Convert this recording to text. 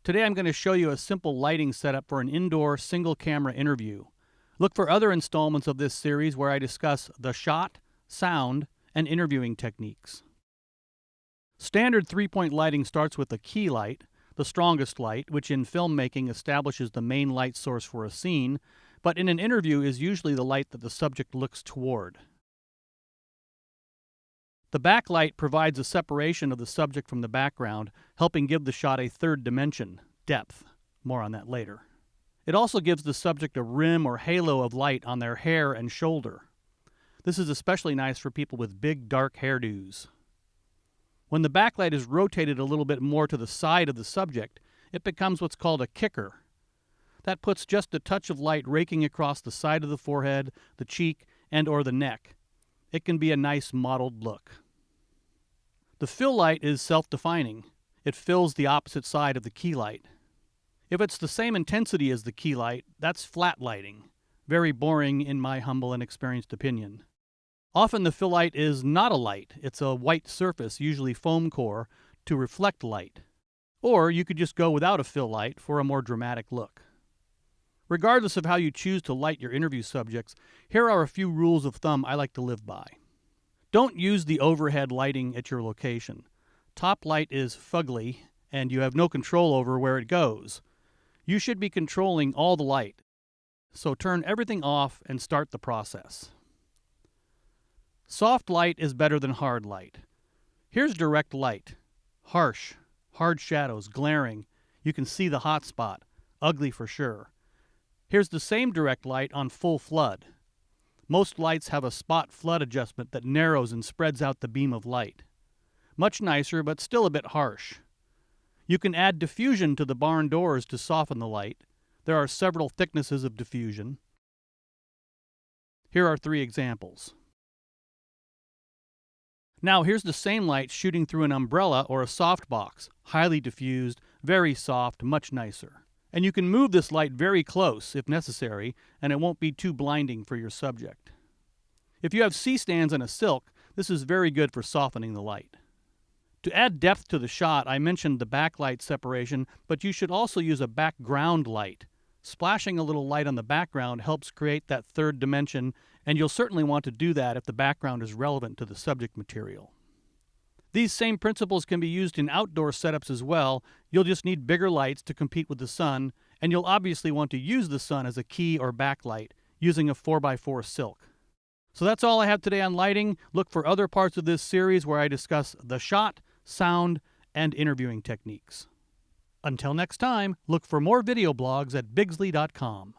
Today I'm going to show you a simple lighting setup for an indoor single-camera interview. Look for other installments of this series where I discuss the shot, sound, and interviewing techniques. Standard three-point lighting starts with a key light, the strongest light, which in filmmaking establishes the main light source for a scene, but in an interview is usually the light that the subject looks toward. The backlight provides a separation of the subject from the background, helping give the shot a third dimension, depth. More on that later. It also gives the subject a rim or halo of light on their hair and shoulder. This is especially nice for people with big, dark hairdos. When the backlight is rotated a little bit more to the side of the subject, it becomes what's called a kicker. That puts just a touch of light raking across the side of the forehead, the cheek, and/or the neck. It can be a nice mottled look. The fill light is self-defining. It fills the opposite side of the key light. If it's the same intensity as the key light, that's flat lighting. Very boring in my humble and experienced opinion. Often the fill light is not a light. It's a white surface, usually foam core, to reflect light. Or you could just go without a fill light for a more dramatic look. Regardless of how you choose to light your interview subjects, here are a few rules of thumb I like to live by. Don't use the overhead lighting at your location. Top light is fugly, and you have no control over where it goes. You should be controlling all the light. So turn everything off and start the process. Soft light is better than hard light. Here's direct light. Harsh, hard shadows, glaring. You can see the hot spot. Ugly for sure. Here's the same direct light on full flood. Most lights have a spot flood adjustment that narrows and spreads out the beam of light. Much nicer, but still a bit harsh. You can add diffusion to the barn doors to soften the light. There are several thicknesses of diffusion. Here are 3 examples. Now here's the same light shooting through an umbrella or a softbox. Highly diffused, very soft, much nicer. And you can move this light very close if necessary, and it won't be too blinding for your subject. If you have C-stands and a silk, this is very good for softening the light. To add depth to the shot, I mentioned the backlight separation, but you should also use a background light. Splashing a little light on the background helps create that third dimension, and you'll certainly want to do that if the background is relevant to the subject material. These same principles can be used in outdoor setups as well. You'll just need bigger lights to compete with the sun, and you'll obviously want to use the sun as a key or backlight using a 4x4 silk. So that's all I have today on lighting. Look for other parts of this series where I discuss the shot, sound, and interviewing techniques. Until next time, look for more video blogs at bigsley.com.